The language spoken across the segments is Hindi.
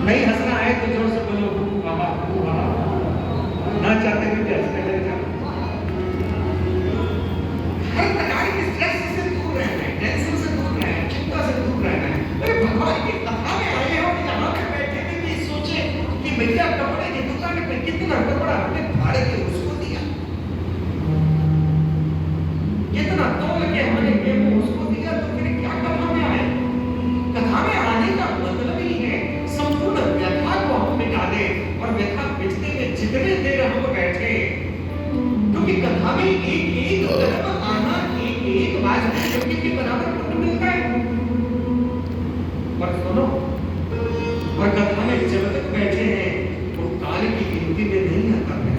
नहीं हंसना है तो जोर से बोलो हू हा हू हा। ना चाहते हुए भी हंसने लग जाओ। हर प्रकार के स्ट्रेस से दूर रहना है, टेंशन से दूर रहना है, चिंता से दूर रहना है। अरे भगवान की कथा में आए हो कि यहाँ पे बैठे भी नहीं सोचे कि भैया कपड़े की दुकान पे कितना कपड़ा हमने फाड़ के उसको दिया, कितना तोड़ के हमने गेहूं उसको दिया, तो फिर क्या कथा में आए? कथा में आने का मतलब ही है संपूर्ण व्यथा को हम मिटा दें और व्यथा मिटने में जितने देर हम बैठे, क्योंकि कथा में एक एक कदम आना एक एक बात के बराबर पुण्य मिलता है। और सुनो, और कथा में जब तक बैठे हैं वो काल की गिनती में नहीं आता है,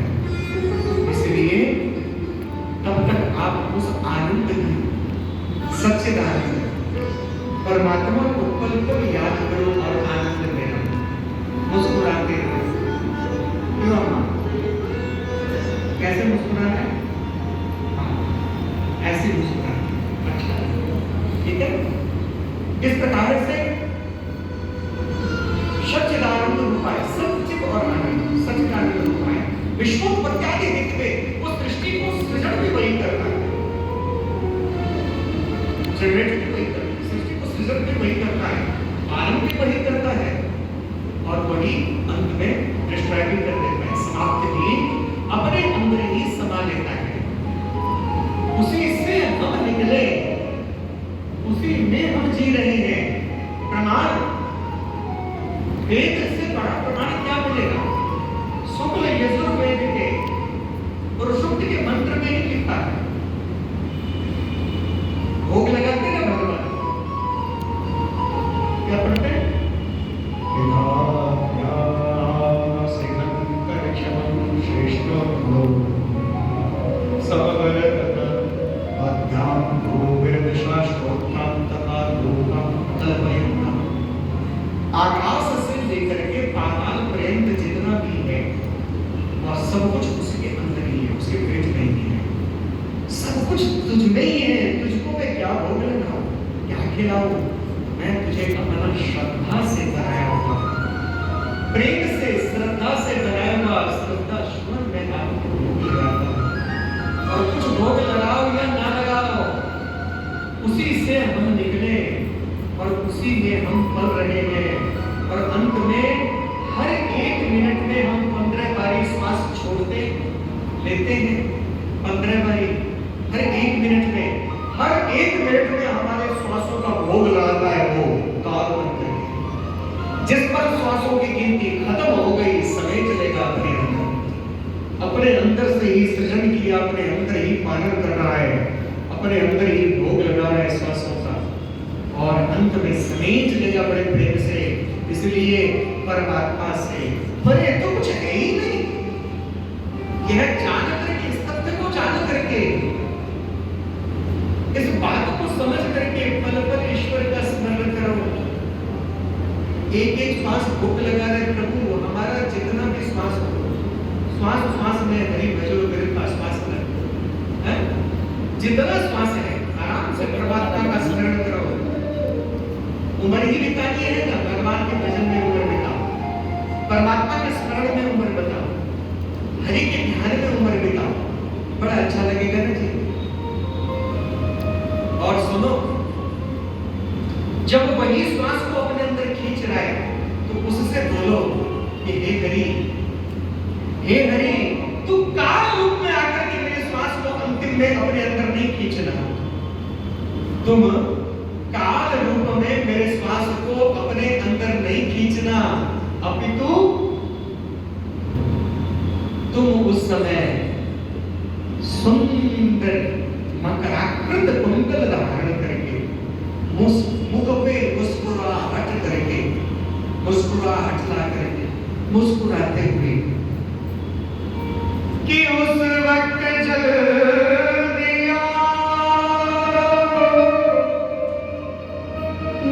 इसलिए तब तक आप उस आनंद की सच्चिदानंद परमात्मा को पल पल याद करो और आनंद लेना, मुस्कुराते रहो। क्यों अम्मा? कैसे मुस्कुराना है? ऐसे मुस्कुराना। अच्छा, ठीक है। इस प्रकार से सच्चिदानंद रूपाय, सच्चित और आनंद, सच्चिदानंद रूपाय विश्वोत्पत्त्यादि नित्य उस दृष्टि को सृजन भी वही करता है, जनरेट भी वही करता है, सृष्टि को सृजन भी वही करता है, आनंद भी वही करता है, और वही अंत में डिस्ट्रॉय भी कर देता है, समाप्त भी अपने अंदर ही समा लेता है। उसी से हम निकले, उसी में हम जी रहे हैं। प्रमाण वेद से बड़ा प्रमाण क्या मिलेगा? शुक्ल यजुर्वेद के और शुक्ल के मंत्र में ही लिखा है। भोग लगाते हैं भगवान, क्या पढ़ते हैं? आकाश से लेकर के पाताल पर्यंत जितना भी है और सब कुछ उसके अंदर ही है, उसके पेट में ही है। सब कुछ तुझ में ही है। तुझको मैं क्या भोग लगाऊं, क्या खिलाऊं? मैं तुझे अपना श्रद्धा से बनाया हुआ, प्रेम से श्रद्धा से बनाया हुआ श्रद्धा सुमन में आपको भोग लगाता हूं। और कुछ भोग लगाओ या ना लगाओ, उसी से हम निकले और उसी में हम पल रहे हैं। और अंत में हर एक मिनट में हम 15 बारी श्वास छोड़ते लेते हैं, 15 बारी हर एक मिनट में, हर एक मिनट में हमारे श्वासों का भोग लगाता है वो काल मंत्र। जिस पर श्वासों की गिनती खत्म हो गई, समय चलेगा अपने अंदर, अपने अंदर से ही सृजन किया, अपने अंदर ही पालन कर रहा है, अपने अंदर ही भोग लगा रहा है श्वासों का, और अंत में समेट लेगा बड़े प्रेम से। इसलिए परमात्मा से परे तो कुछ है ही नहीं। यह जान करके, इस तथ्य को जान करके, इस बात को समझ करके पल पल ईश्वर का स्मरण करो। एक एक श्वास भूख लगा रहे प्रभु, हमारा जितना भी श्वास हो, श्वास श्वास में हरि भजो गुरु का श्वास है, जितना श्वास है आराम से परमात्मा का स्मरण करो। उम्र ही बितानी है ना, भगवान के भजन में उम्र बिताओ, परमात्मा के स्मरण में उम्र बिताओ, हरि के ध्यान में उम्र बिताओ, बड़ा अच्छा लगेगा ना जी। और सुनो, जब वही श्वास को अपने अंदर खींच रहा है तो उससे बोलो कि हे हरि, तू काल रूप में आकर के मेरे श्वास को अंतिम में अपने अंदर नहीं खींचना, तुम काल रूप में मेरे श्वास को अपने अंदर नहीं खींचना, अपितु तुम उस समय सुंदर मकराकृत कुंडल धारण करके, मुख पे मुस्कुराहट करके, मुस्कुराहट ला करके, मुस्कुराते हुए कि उस वक्त जल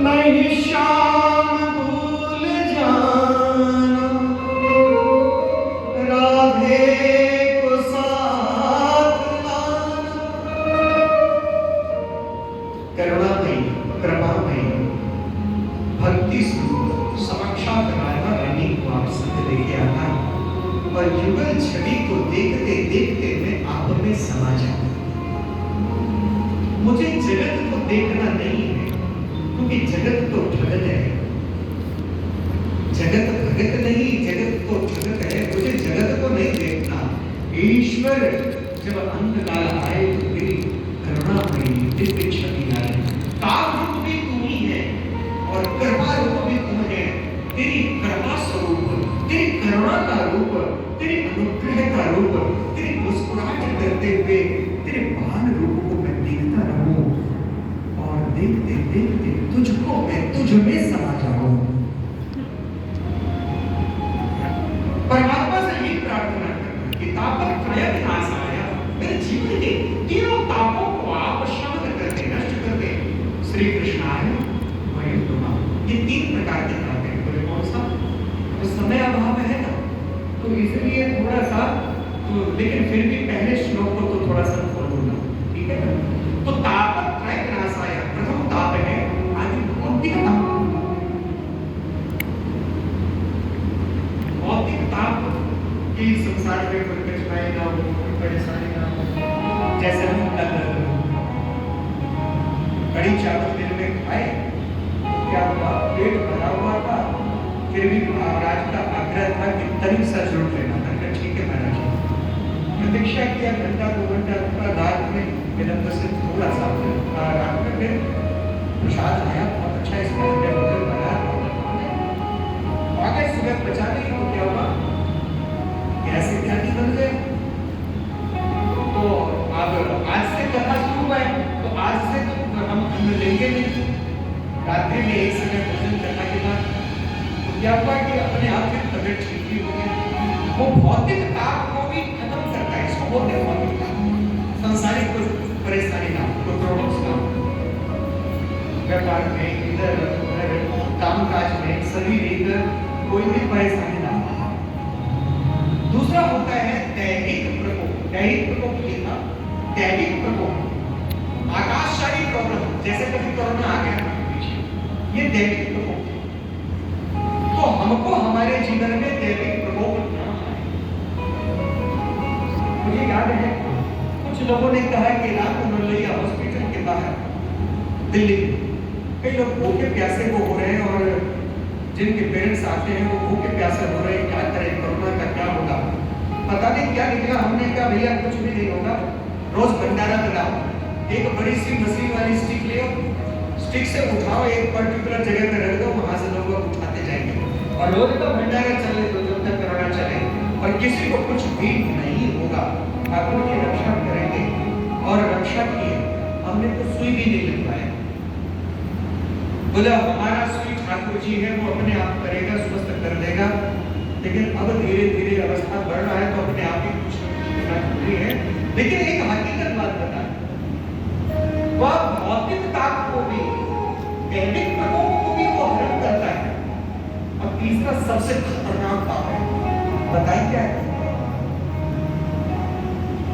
नहीं शाम भूल जाना, राधे को साथ लाना। करुणामयी, कृपामयी, भक्ति स्वरूप, साक्षात राधा और युगल छवि को देखते देखते मैं आप में समा जाऊं। मुझे जगत को देखना नहीं है, क्योंकि जगत तो ठगत है। जगत भगत नहीं, जगत तो ठगत है। मुझे जगत को नहीं देखना। ईश्वर जब अंतकाल आए तो तेरी करुणा में दिव्य छवि आए। काल रूप भी तू ही है और कृपा रूप भी तू है। तेरी कृपा स्वरूप, तेरी करुणा का रूप, तेरी अनुग्रह का रूप, तेरी मुस्कुराहट करते हुए तेरे महान रूप को मैं देखता रहूं और देखते देखते तुझको मैं तुझ में समा जाऊं। परमात्मा से यही प्रार्थना करना कि तापक त्रय विनाशाय, मेरे जीवन के तीनों तापों को आप शांत कर दे, नष्ट कर दे। श्री कृष्णाय वयम नमः। ये तीन प्रकार के ताप हैं। बोले कौन सा? तो समय अभाव है ना, तो इसलिए थोड़ा सा तो, लेकिन फिर भी पहले श्लोक को तो थोड़ा सा खोल दूंगा, ठीक है ना? तो तापक त्रय विनाशाय, प्रथम ताप है आदि भौतिक ताप। भौतिक ताप कि संसार में कोई कठिनाई ना हो, कोई परेशानी ना हो। जैसे हम कड़ी चावल दिन में खाए, क्या हुआ? पेट भरा हुआ था, फिर भी महाराज का आग्रह था कि तनिक सा जरूर लेना था। ठीक है महाराज, प्रतीक्षा किया घंटा 2 घंटा, रात में विलंब से थोड़ा सा रात में फिर प्रसाद आया, बहुत अच्छा इसका भोजन बना। आगे सुबह बचा नहीं तो क्या हुआ? गैस इत्यादि बन गए। तो अब आज से करना शुरू हुआ है, तो आज से तो हम अन्न लेंगे नहीं। रात्रि में एक समय भोजन करने के बाद तो क्या हुआ कि अपने आप फिर तबियत ठीक भी हो गई। वो भौतिक ताप को भी खत्म करता है। इसको बोलते हैं भौतिक ताप। संसारिक कोई परेशानी ना हो, कोई प्रॉब्लम्स ना हो, व्यापार में, इधर उधर, कामकाज में, शरीर कोई भी परेशानी ना हो। दूसरा होता है दैहिक प्रकोप। दैहिक प्रकोप ये था, दैहिक प्रकोप आकाशचारी प्रॉब्लम, जैसे कभी कोरोना आ गया, ये दैहिक प्रकोप। तो हमको हमारे जीवन में दैहिक प्रकोप ना आए। मुझे याद है कुछ लोगों ने कहा कि राममनोलैया हॉस्पिटल के बाहर दिल्ली में कई लोग भूखे प्यासे को हो रहे हैं और जिनके पेरेंट्स आते हैं वो भूखे प्यासे हो रहे हैं, क्या करें, कोरोना का क्या होगा, पता नहीं क्या निकला। हमने कहा भैया कुछ भी नहीं होगा, रोज भंडारा कराओ, एक बड़ी सी मशीन वाली स्टिक ले, स्टिक से उठाओ, एक पर्टिकुलर जगह पे रख दो, वहां से लोग उठाते जाएंगे और रोज का भंडारा चले तो जब तक कोरोना चले और किसी को कुछ भी नहीं होगा। ठाकुर की रक्षा करेंगे और रक्षा की हमने तो सुई भी नहीं लगवाया। बोला हमारा सुई ठाकुर जी है, वो अपने आप करेगा, स्वस्थ कर देगा। लेकिन अब धीरे धीरे अवस्था बढ़ रहा है तो अपने आप ही कुछ होना जरूरी है। लेकिन एक हकीकत बात बता, वह भौतिक ताप को भी, दैहिक प्रकोप को भी वो हरण करता है। अब तीसरा सबसे खतरनाक ताप है, बताइए क्या है?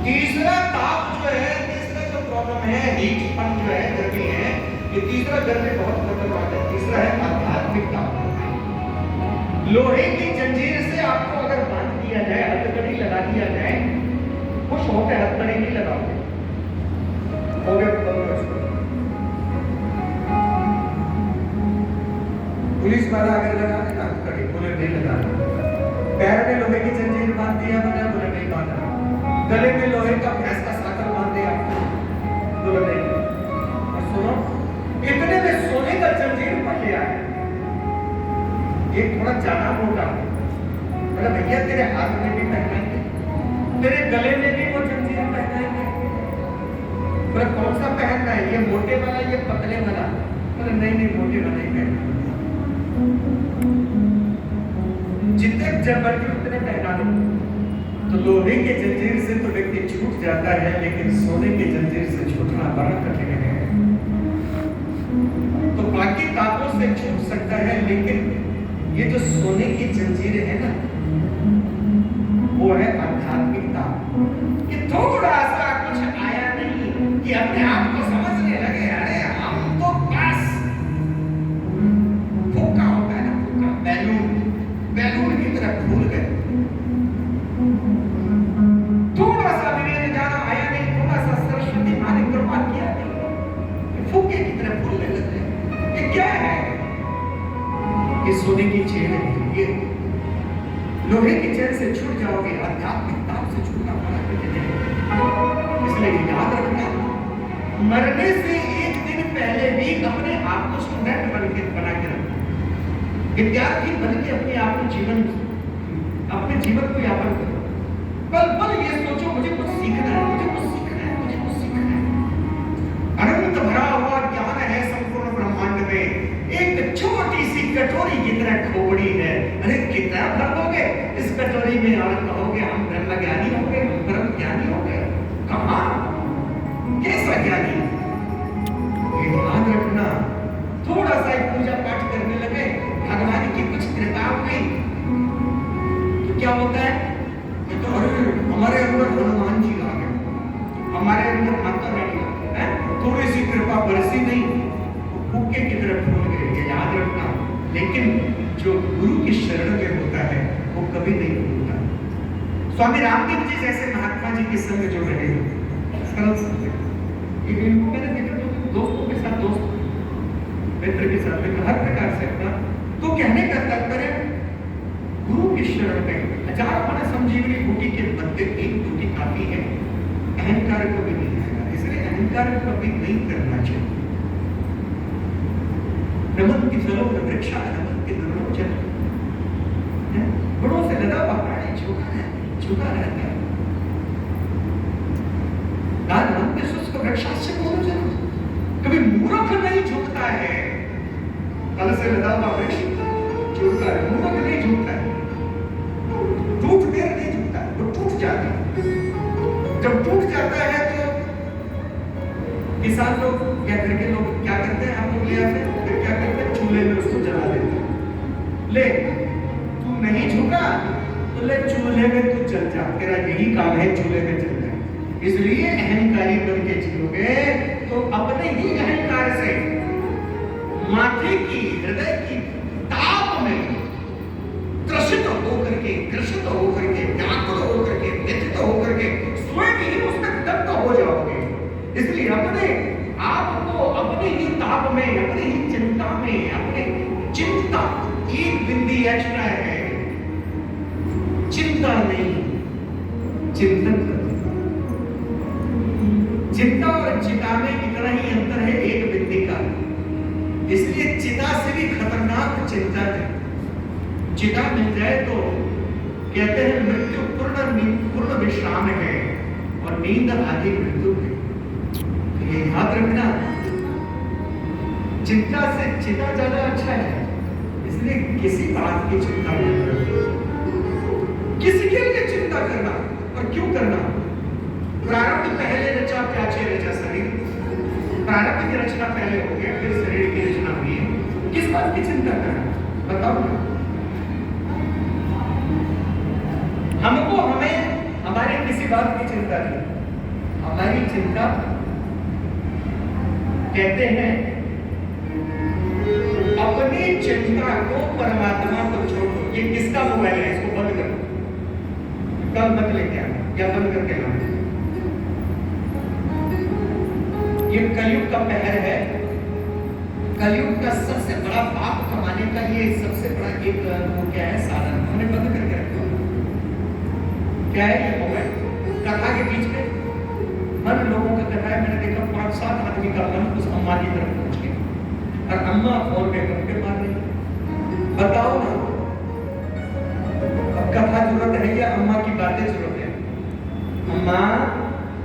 तीसरा ताप जो है, तीसरा जो प्रॉब्लम है, हीट पंप जो है, गर्मी है, ये तीसरा गर्मी बहुत खतरनाक है। तीसरा है आध्यात्मिक ताप। लोहे की जंजीर से आपको अगर बांध दिया जाए, हथकड़ी लगा दिया जाए, खुश होकर हथकड़ी नहीं लगाओगे, हो गया पुलिस वाला अगर लगा देगा हथकड़ी, बोले नहीं लगा। पैर में लोहे की जंजीर बांध दिया, बोले नहीं बांधा। गले में लोहे का भैंस का साकर बांध दिया, बोले नहीं। और सुनो, इतने में सोने का जंजीर पड़ लिया है, एक थोड़ा ज्यादा मोटा, मतलब भैया तेरे हाथ में भी पहनाएंगे, तेरे गले में भी वो जंजीर पहनाएंगे। बोले कौन सा पहनना है, ये मोटे वाला, ये पतले वाला? बोले नहीं नहीं, मोटे वाला ही पहनना। जितने जबरदस्ती उतने पहना दो। तो लोहे के जंजीर से तो व्यक्ति छूट जाता है, लेकिन सोने के जंजीर से छूटना बड़ा कठिन है। तो बाकी तापों से छूट सकता है, लेकिन ये जो सोने की जंजीर है ना, वो है आध्यात्मिक ताप। कि थोड़ा सा कुछ आया नहीं कि अपने आप को समझने लगे, अरे हम तो बस फूका होता है ना, फूका बैलून, बैलून की तरह फूल गए। ये सोने की चेन है, ये लोहे की चेन से छूट जाओगे, आध्यात्मिक ताप से छूटना बड़ा कठिन है। इसलिए याद रखना, मरने से एक दिन पहले भी अपने आप को स्टूडेंट बना के रखना, विद्यार्थी बन के अपने आप को अपने जीवन को यापन करो। पल पल ये सोचो मुझे कुछ सीखना है, मुझे कुछ सीखना है, मुझे कुछ सीखना है। अनंत भरा हुआ ज्ञान है संपूर्ण ब्रह्मांड में, एक छोटी सी कटोरी की तरह खोपड़ी है। अरे कितना भर दोगे इस कटोरी में और कहोगे हम ब्रह्म ज्ञानी हो गए, हम ब्रह्म ज्ञानी हो गए? कहां? कैसा ज्ञानी? याद रखना, थोड़ा सा पूजा पाठ करने लगे, भगवान की कुछ कृपा हुई तो क्या होता है? तो हमारे अंदर हनुमान जी आ गए, हमारे अंदर माता रानी है, थोड़ी सी कृपा बरसी नहीं, भूखे की तरफ फूल गए। याद रखना, लेकिन जो गुरु की शरण में होता है वो कभी नहीं भूलता। स्वामी रामदेव जी जैसे महात्मा जी के संग जो रहे, सरल संग, मैंने देखा दोस्तों के साथ, दोस्त मित्र के साथ में हर प्रकार से अपना, तो कहने का तात्पर्य गुरु की शरण में हजार अपने संजीवनी बूटी के बदले एक बूटी काफी है, अहंकार कभी नहीं आएगा। इसलिए अहंकार कभी नहीं करना चाहिए। नमन की फलों में वृक्षा, नमन के नरोचन, बड़ों से लदा पकड़ाने झुका रहता है। नमन के शुष्क वृक्षा से कभी मूर्ख नहीं झुकता है, फल से लदा हुआ वृक्ष झुकता है, मूर्ख नहीं झुकता है, टूट देर नहीं झुकता है, वो टूट जाता है। जब टूट जाता है तो किसान लोग या घर के लोग क्या करते हैं, हम लोग ले आते हैं, फिर क्या करते हैं, चूल्हे में उसको जला देते हैं। ले तू नहीं झुका तो ले चूल्हे में तू जल जा, तेरा यही काम है, चूल्हे में जल जा। इसलिए अहंकारी बन के जियोगे तो अपने ही अहंकार से माथे की, हृदय की ताप में त्रसित होकर के, ग्रसित होकर के, व्याकुल होकर के, व्यथित होकर के स्वयं ही उसमें दग्ध हो जाओगे। इसलिए अपने आप को अपने ही ताप में, अपने ही चिंता में, अपने चिंता एक बिंदी एक्स्ट्रा है, चिंता नहीं, चिंतन करो। चिंता और चिता में इतना ही अंतर है, एक बिंदी का। इसलिए चिता से भी खतरनाक चिंता है। चिता मिल जाए तो कहते हैं मृत्यु पूर्ण विश्राम है और नींद आदि मृत्यु है। ये याद रखना, चिंता से चिता ज्यादा अच्छा है। इसलिए किसी बात की चिंता मत करो, किसी के लिए चिंता करना और क्यों करना? प्रारंभ पहले रचा प्याचे रचा शरीर, प्रारंभ की रचना पहले हो गया, फिर शरीर की रचना हुई है। किस बात की चिंता करना बताओ ना? हमको हमें हमारी किसी बात की चिंता नहीं, हमारी चिंता कहते हैं अपनी चिंता को परमात्मा को छोड़ो। ये किसका मोबाइल है? इसको बंद करो, कल मत लेके आना या बंद करके लाना। ये कलयुग का पहर है, कलयुग का सबसे बड़ा पाप कमाने का ये सबसे बड़ा एक वो क्या है, साधन हमने बंद करके रखा। क्या है ये मोबाइल? कथा के बीच में मन लोगों का कथा है, मैंने देखा 5-7 आदमी का मन उस अम्मा की तरफ पहुंच गया और अम्मा फोन पे करके मार रही। बताओ ना, अब कथा जरूरत है या अम्मा की बातें जरूरत है? अम्मा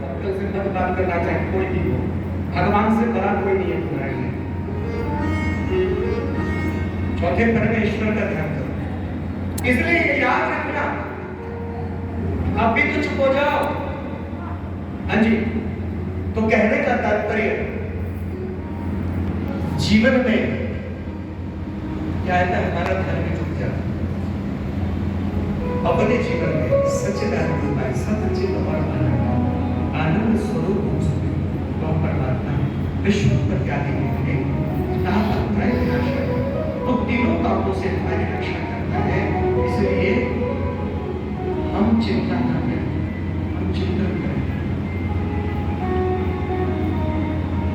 अब कल से मत बात करना चाहिए, कोई नहीं हो, भगवान से बड़ा कोई नहीं है तुम्हारे लिए। चौथे पर में ईश्वर का ध्यान करो। इसलिए याद रखना, आप भी तो चुप हो जाओ। हाँ जी, तो कहने का तात्पर्य जीवन में क्या है, हमारा ध्यान भी झुक जाता। अपने जीवन में सच्चिदानंद भाई सचित और आनंद स्वरूप परमात्मा विश्व पर क्या देंगे, तो तीनों कामों से हमारी रक्षा करता है। इसलिए हम चिंता न करें, हम चिंतन करें,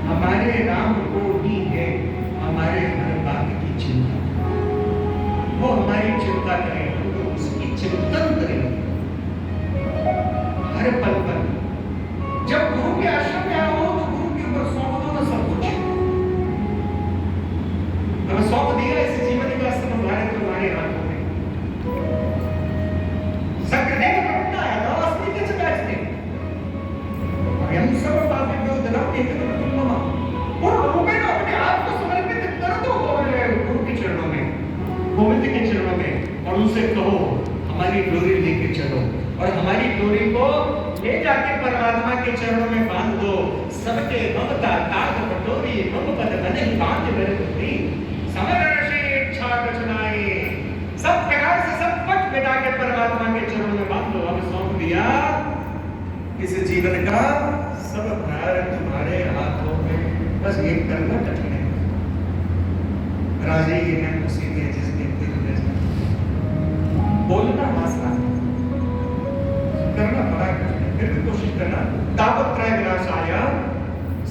हमारे राम को ही है हमारे हर बात की चिंता। चिंता करें, हम तो उसकी चिंतन करें हर पल पर। जब गुरु के आश्रम में आओ तो गुरु के ऊपर सौंप दो ना सब कुछ। हमें सौंप दिया इस जीवन का समभार तुम्हारे हाथों में। सकृदेव घटना है ना असली के चकाचने। हम सब बातें जो दिलाते हैं तो तुम ममा और लोगों ने अपने आप को समर्पित कर दो गुरु के चरणों में, गोविंद के चरणों में, और उनसे कहो हमारी डोरी लेके चलो और हमारी डोरी को ले जाके परमात्मा के चरणों में बांध दो। सबके ममता ताग पटोरी मम पद बने बांध मेरे डोरी समरण से इच्छा रचनाए। सब प्रकार से सब पट मिटा के परमात्मा के चरणों में बांध दो। अब सौंप दिया इस जीवन का सब भार तुम्हारे हाथों में। बस ये करना कठिन है। राजे ये है मुसीबत जिसके बोलना आसान करना बड़ा कठिन है। फिर भी कोशिश करना। तापत्रय विनाशाय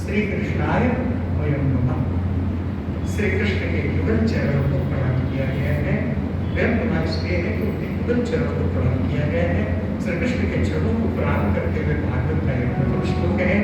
श्री कृष्णाय वयं नमः। श्री कृष्ण के युगल चरणों को प्रणाम किया गया है। वयं नमः इसलिए है कि उनके युगल चरणों को प्रणाम किया गया है। श्री कृष्ण के चरणों को प्रणाम करते हुए भागवत का एक प्रथम श्लोक है।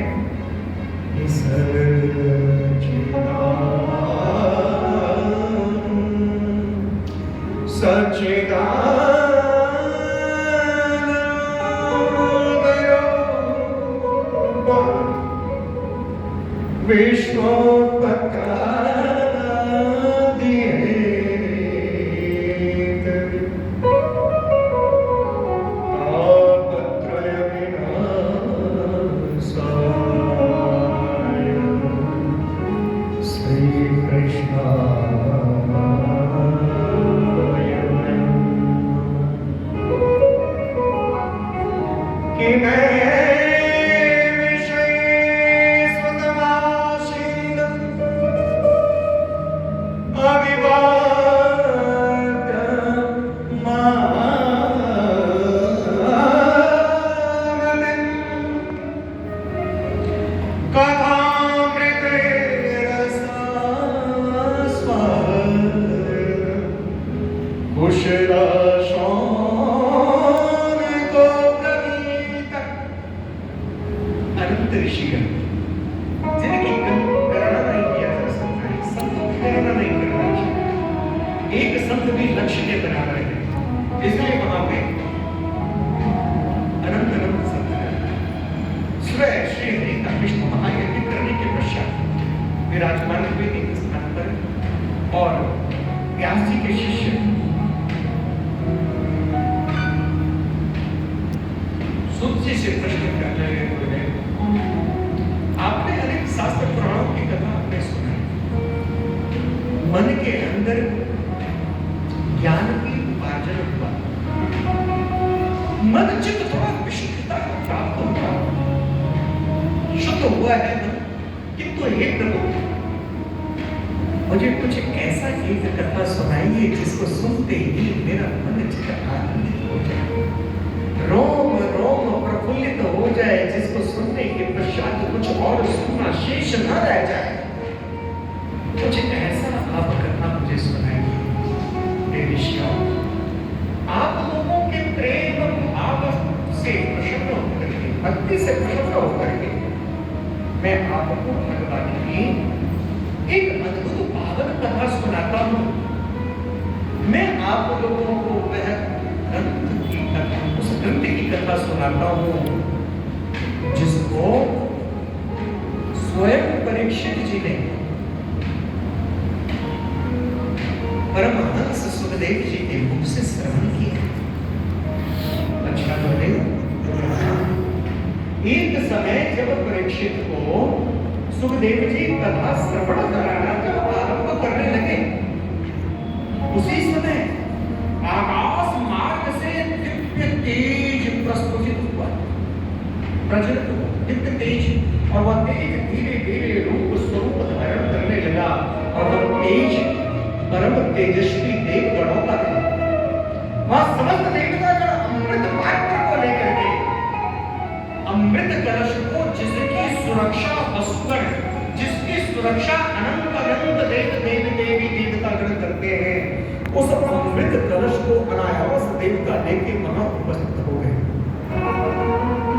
उस अमृत कलश को अनायास देवता लेके वहां उपस्थित हो गए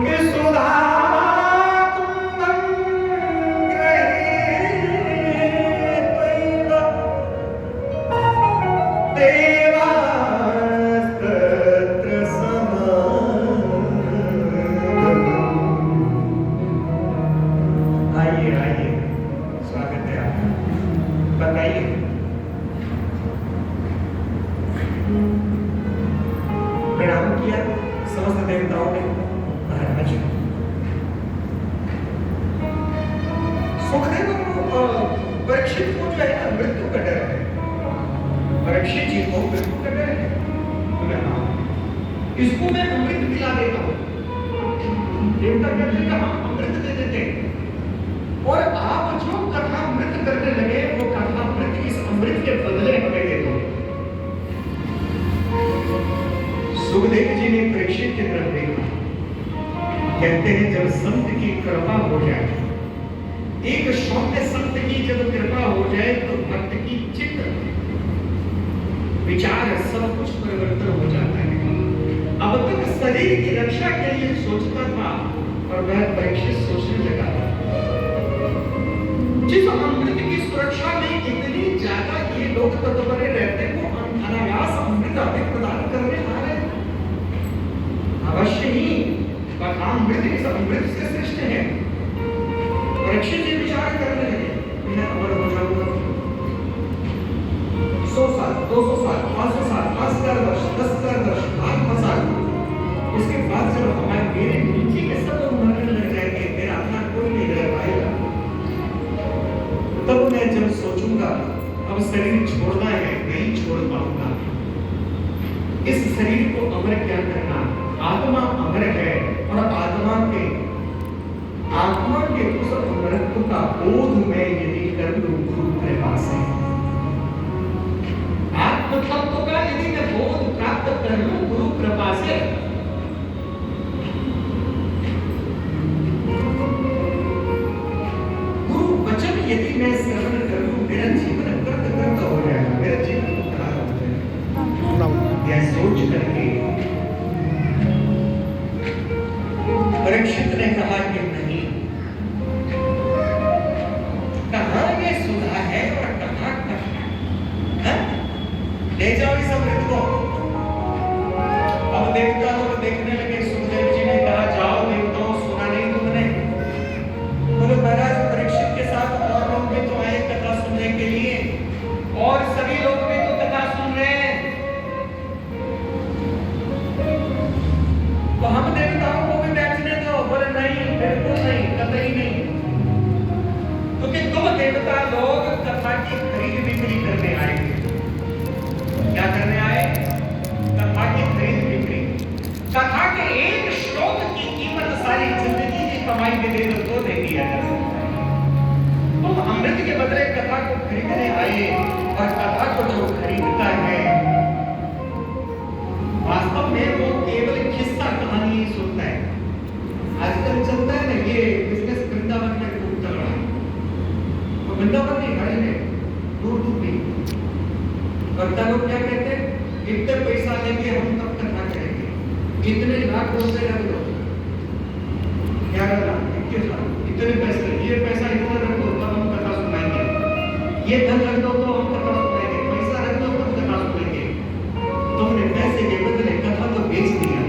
कि सुधा इसको मैं अमृत पिला देता हूं। देवता कहते हैं हम अमृत दे देते हैं और आप जो कथा अमृत करने लगे वो कथा अमृत इस अमृत के बदले हमें दे दो। सुखदेव जी ने परीक्षित की तरफ देखा, कहते हैं जब संत की कृपा हो जाए, एक शौक्य संत की जब कृपा हो जाए तो भक्त की चित्त विचार सब कुछ परिवर्तन हो जाता है। अब तक शरीर की रक्षा के लिए सोचता था और वह परीक्षित सोचने लगा जिस अमृत की सुरक्षा में इतनी ज्यादा ये लोग तत्परे रहते वो अनायास अमृत हमें प्रदान करने आ रहे अवश्य ही अमृत इस अमृत से श्रेष्ठ है। परीक्षित जी विचार करने लगे मैं अमर हो जाऊंगा 100 साल 200 साल 500 साल 5,000 वर्ष 10,000 वर्ष 5,000 साल उसके बाद जब हमारे मेरे नीचे के सब लोग मरने लग जाएंगे मेरा अपना कोई नहीं रह पाएगा तब मैं जब सोचूंगा अब शरीर छोड़ना है नहीं छोड़ पाऊंगा। इस शरीर को अमर क्या करना, आत्मा अमर है और आत्मा के उस अमरत्व का बोध मैं यदि कर लूं गुरु कृपा से, आत्मतत्व का यदि मैं बोध प्राप्त कर लूं गुरु कृपा से, गुरु वचन यदि मैं श्रवण कर लूं मेरा जीवन कर्त हो जाएगा, मेरा जीवन उद्धार हो जाएगा। यह सोच करके परीक्षित ने कहा कि नहीं, कहां ये सुधा है और कहां कथा, ले जाओ इस अमृत को। अब देवता लोग देखने लगे, सुखदेव जी ने कहा जाओ देवताओं सुना नहीं तुमने, बोले महाराज परीक्षित के साथ और लोग भी तो आए कथा सुनने के लिए और सभी लोग भी तो कथा सुन रहे हैं, तो हम देवताओं को भी बैठने दो। बोले नहीं बिल्कुल नहीं, कतई नहीं, क्योंकि तुम देवता लोग कथा की खरीद बिक्री करने आए थे। क्या करने आए? कथा की खरीद बिक्री। कथा के एक श्लोक की कीमत सारी जिंदगी की कमाई के दे दो दे दिया जा सकता है। तुम अमृत के बदले कथा को खरीदने आए और कथा को जो खरीदता है वास्तव में वो केवल किस्सा कहानी ही सुनता है। आजकल चलता है ना ये बिजनेस, वृंदावन में खूब चल रहा है, तो वृंदावन नहीं हर जगह दूर दूर भी वक्ता लोग क्या कहते हैं, इतने पैसा लेंगे हम तब कथा करेंगे, इतने लाख रुपए रख दो, 11 लाख 21 लाख इतने पैसे, ये पैसा इतना रख दो तब हम कथा सुनाएंगे, ये धन रख दो तो हम कथा सुनाएंगे, पैसा रख दो तब कथा सुनाएंगे। तुमने पैसे के बदले कथा तो बेच दिया,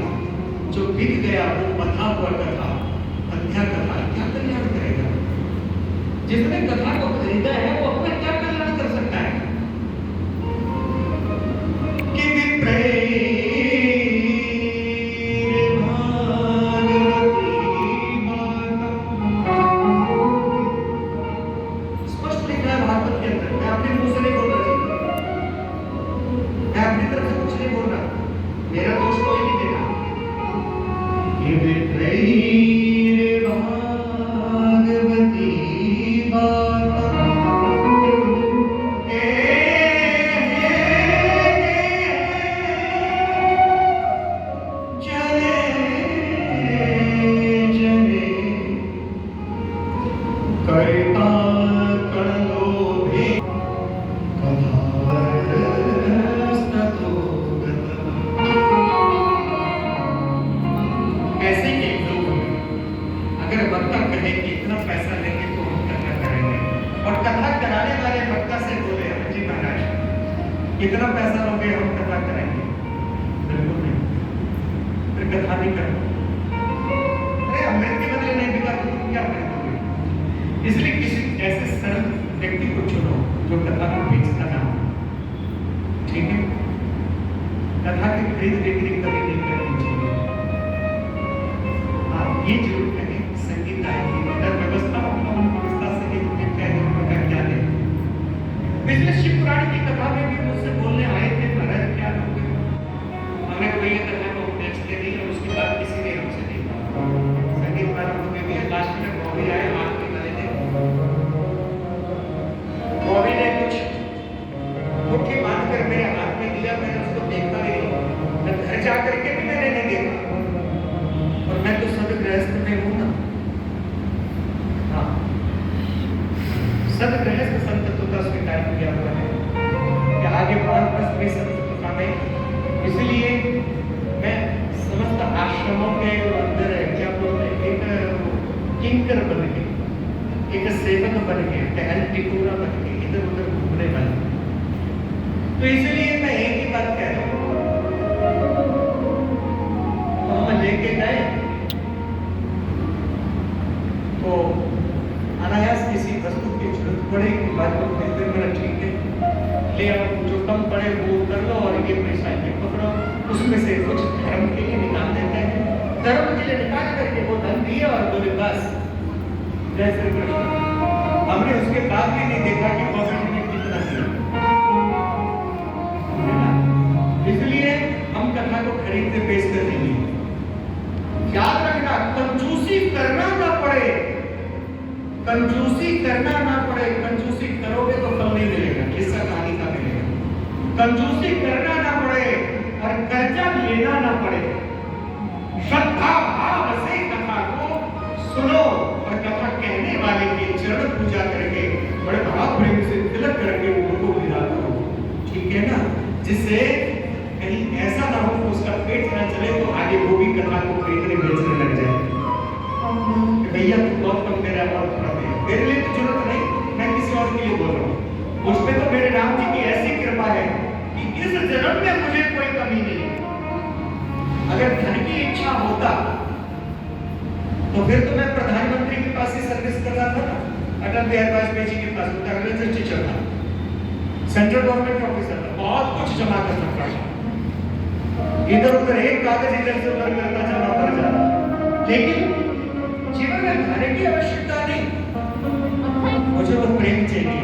जो बिक गया वो बंधा हुआ कथा, अध्या कथा क्या कल्याण करेगा? जिसने कथा को खरीदा है वो अपना क्या कल्याण कर सकता है? कि स्पष्ट लिखा है भागवत के अंदर, मैं अपने मुंह से नहीं बोल रहा, मैं अपनी तरफ से कुछ नहीं बोल रहा, मेरा दोष कोई नहीं देगा। भागवती बात कितना पैसा लोगे हम कथा कराएंगे? बिल्कुल नहीं, फिर कथा नहीं करो। अरे अमृत के बदले नहीं बिका तो तुम क्या खरीदोगे? इसलिए किसी ऐसे सरल व्यक्ति को चुनो जो कथा को बेचता ना हो, ठीक है? कथा की खरीद बिक्री कभी नहीं करनी चाहिए। आप ये जरूर करें, संगीत आएगी अगर व्यवस्था क्या है। पिछले शिव पुराण की कथा में भी मुझसे बोलने आए थे, महाराज क्या लोगे? हमने कोई ये कथा को बेचते नहीं और उसके बाद किसी ने हमसे नहीं कहा। संगीत प्रारंभ में भी लास्ट में बॉबी आए, हाथ में डाले थे, बॉबी ने कुछ मुट्ठी बांध कर मेरे हाथ में दिया, मैंने उसको देखा भी नहीं, मैं घर जा करके भी मैंने नहीं देखा। और मैं तो सब गृहस्थ में हूं ना, हाँ सब गृहस्थ संतत्व का स्वीकार किया हुआ है कि आगे वानप्रस्थ भी संतत्व का में। इसलिए मैं समस्त आश्रमों के अंदर क्या बोलते हैं, एक किंकर बन के, एक सेवक बन के, टहल टिकोरा बन के इधर उधर घूमने वाले। तो इसलिए मैं एक ही बात कह रहा हूं, तो हम लेके गए तो अनायास किसी वस्तु की जरूरत पड़ेगी, बात को खरीदने में ठीक है, ले आओ, जो कम पड़े वो कर लो और ये पैसा ये पकड़ो। उसमें से कुछ धर्म के लिए निकाल देते हैं, धर्म के लिए निकाल करके वो धन दिए और बोले बस जय श्री कृष्ण। हमने उसके बाद भी नहीं देखा कि गवर्नमेंट ने कितना दिया। इसलिए हम कथा को खरीदते बेचते नहीं। याद रखना, कंजूसी करना ना पड़े, कंजूसी करना ना पड़े। कंजूसी करोगे तो फल नहीं मिलेगा, किस्सा कहानी का मिलेगा। कंजूसी करना ना पड़े और कर्जा लेना ना पड़े। श्रद्धा भाव से कथा को सुनो और कथा कहने वाले की चरण पूजा करके बड़े भाव प्रेम से तिलक करके उनको विदा करो, ठीक है ना? जिससे कहीं ऐसा ना हो कि उसका पेट ना चले तो आगे वो भी कथा को खरीदने बेचने लग जाए। भैया तू बहुत कम दे रहा है और थोड़ा दे, मेरे लिए तो जरूरत नहीं, मैं किसी और के लिए बोल रहा हूँ। उसमें तो मेरे राम जी की ऐसी कृपा है कि इस जन्म में मुझे कोई कमी नहीं। अगर धन की इच्छा होता तो फिर तो मैं प्रधानमंत्री के पास ही सर्विस कर रहा था ना, अटल बिहारी वाजपेयी जी के पास अग्रजर टीचर था, सेंट्रल गवर्नमेंट ऑफिसर था, बहुत कुछ जमा करना पड़ा, इधर उधर एक कागज इधर से उधर करता जमा कर जाता। लेकिन जीवन में धन की आवश्यकता नहीं, मुझे वो प्रेम चाहिए।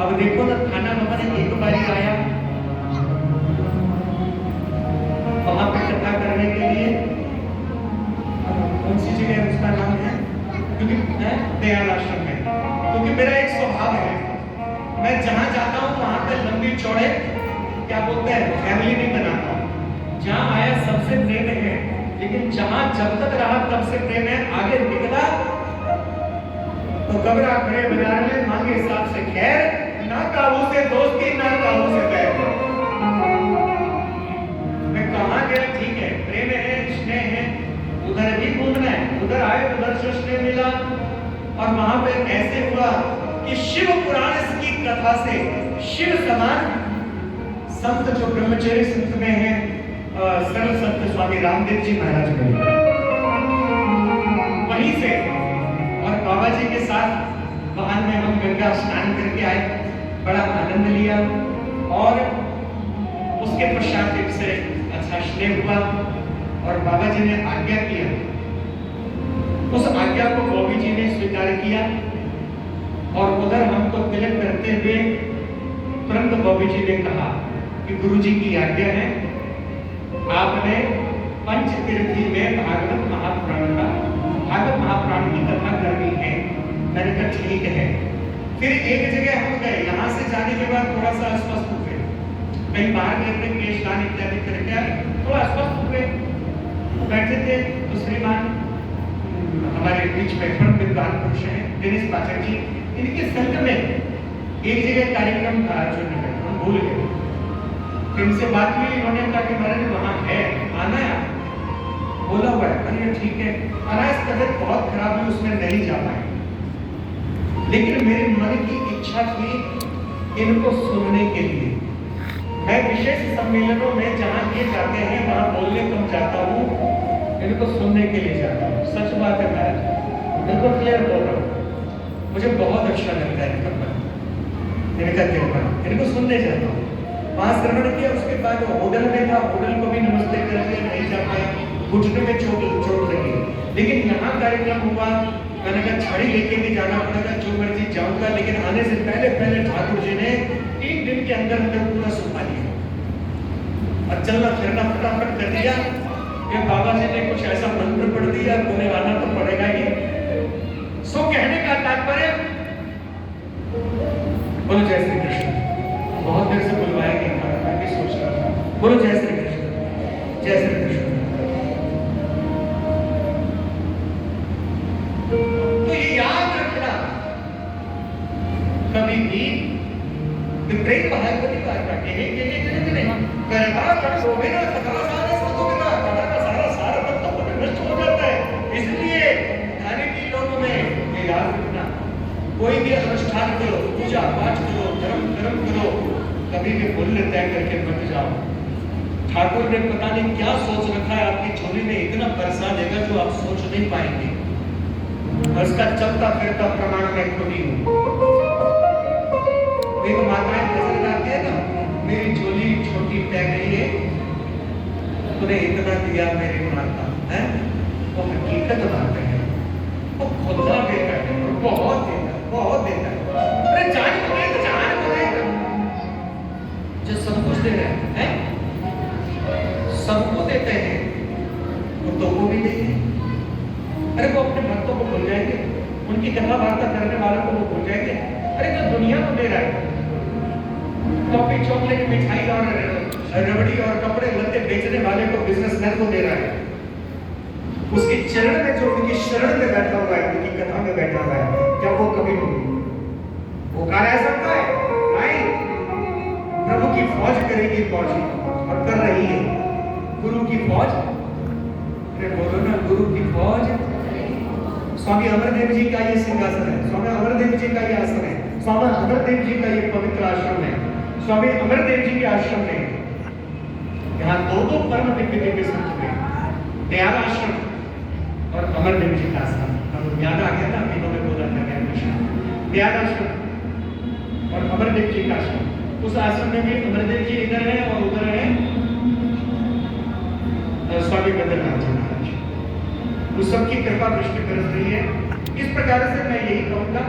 अब देखो ना, खाना भवन एक बारी आया वहां पे कथा करने के लिए, कौन सी जगह है उसका नाम है, क्योंकि दयाल आश्रम है, क्योंकि मेरा एक स्वभाव है, मैं जहां जाता हूं वहां पे लंबी चौड़े क्या बोलते हैं फैमिली नहीं बनाता हूं। जहां आया सबसे प्रेम है, लेकिन जहां जब तक रहा तब से प्रेम है, आगे निकला तो कबरा खड़े बाजार में मांगे हिसाब से खैर, ना काबू से दोस्ती ना काबू से बैर। मैं कहां गया ठीक है, प्रेम है, स्नेह है, उधर भी घूमना है, उधर आए उधर से स्नेह मिला। और वहां पे ऐसे हुआ कि शिव पुराण की कथा से शिव समान संत जो ब्रह्मचर्य संत में है, सरल संत स्वामी रामदेव जी महाराज बने वहीं से। और बाबा जी के साथ वाहन में हम गंगा स्नान करके आए, बड़ा आनंद लिया और उसके पश्चात एक से अच्छा स्नेह हुआ और बाबा जी ने आज्ञा किया। उस आज्ञा को बॉबी जी ने स्वीकार किया और उधर हमको तिलक करते हुए तुरंत बॉबी जी ने कहा कि गुरु जी की आज्ञा है, आपने पंचतीर्थी में भागवत महापुराण की कथा करनी है। मैंने कहा ठीक है। फिर एक जगह हम गए, यहाँ से जाने के बाद थोड़ा सा अस्वस्थ हुए, कहीं बाहर गए थे, केश दान इत्यादि करके आए, थोड़ा अस्वस्थ हुए, बैठे थे तो श्रीमान हमारे बीच में परम विद्वान पुरुष हैं दिनेश पाठक जी, इनके संग में एक जगह कार्यक्रम था अर्जुन नगर, हम भूल गए। इनसे बात हुई, इन्होंने कहा कि महाराज वहाँ है, आना है, बोला हुआ है। अरे ठीक है। अनायास तबियत बहुत खराब है, उसमें नहीं जा पाए, लेकिन मेरे मन की इच्छा थी इनको सुनने के लिए। मैं विशेष सम्मेलनों में जहाँ ये जाते हैं वहाँ बोलने कम जाता हूँ, इनको सुनने के लिए जाता हूँ। सच बात है, मैं बिल्कुल क्लियर बोल रहा हूँ। मुझे बहुत अच्छा लगता है इनका कीर्तन, इनको सुनने जाता हूँ। वहाँ श्रवण किया, उसके बाद होटल में था, होटल को भी नमस्ते करके नहीं जा पाया, घुटने में चोट लगी। लेकिन यहाँ कार्यक्रम हुआ, मैंने कहा छड़ी लेके भी जाना पड़ेगा, जो मर्जी जाऊंगा, लेकिन आने से पहले ठाकुर जी ने 3 दिन के अंदर पूरा सुखा दिया और चलना फिरना फटाफट कर दिया कि बाबा जी ने कुछ ऐसा मंत्र पढ़ दिया, तुम्हें आना तो पड़ेगा ही। सो कहने का तात्पर्य, बोलो जय श्री कृष्ण। बहुत देर से बुलवाया गया, मैं भी सोच रहा था। बोलो जय श्री कृष्ण, जय श्री कृष्ण। तो ये याद रखना, कभी भी प्रेम बाहर को नहीं बाहर रखे हैं, ये करना कर सोगे ना, कथा सारा सोचोगे ना, कथा का सारा तत्व तो नष्ट हो जाता है। इसलिए खाने की लोगों में ये याद रखना, कोई भी अनुष्ठान करो, पूजा पाठ करो, धर्म करो, कभी भी मूल्य तय करके मत जाओ। ठाकुर ने पता नहीं क्या सोच रखा है आपकी झोली में, इतना बरसा देगा जो आप सोच नहीं पाएंगे। और इसका चलता फिरता प्रमाण मैं खुद ही हूँ। एक माताएं नजर लाती है ना, मेरी झोली छोटी तय गई है, तूने इतना दिया मेरी माता है, वो हकीकत बात है, वो खुदा देता है, बहुत देता है। अरे जान को नहीं, जान को नहीं, जो सब कुछ दे रहे हैं, सबको देते हैं, वो तो वो भी देंगे। अरे वो अपने भक्तों को भूल जाएंगे, उनकी कथा वार्ता करने वालों को वो भूल जाएंगे। अरे जो दुनिया को दे रहा है, टॉफी चॉकलेट मिठाई और रबड़ी और कपड़े लत्ते बेचने वाले को, बिजनेसमैन को दे रहा है, उसके चरण में जो उनकी शरण में बैठा हुआ है, उनकी कथा में बैठा हुआ है, क्या वो कभी वो कार्य आ सकता है? नहीं। प्रभु की फौज करेगी, फौज और कर रही है। गुरु की फौज, अरे बोलो ना, गुरु की फौज। स्वामी अमरदेव जी का ये सिंहासन है, स्वामी अमरदेव जी का ये आसन है, स्वामी अमरदेव जी का ये पवित्र आश्रम है। स्वामी अमरदेव जी के आश्रम में यहाँ दो परम दिव्य संत हुए, दयाल आश्रम और अमरदेव जी का आश्रम। अब याद आ गया ना, तीनों में बोला था दयाल आश्रम और अमरदेव जी का आश्रम। उस आश्रम में भी अमरदेव जी इधर है और उधर है स्वामी बद्रीनाथ जी महाराज। उस सबकी कृपा दृष्टि बरस रही है। इस प्रकार से मैं यही कहूंगा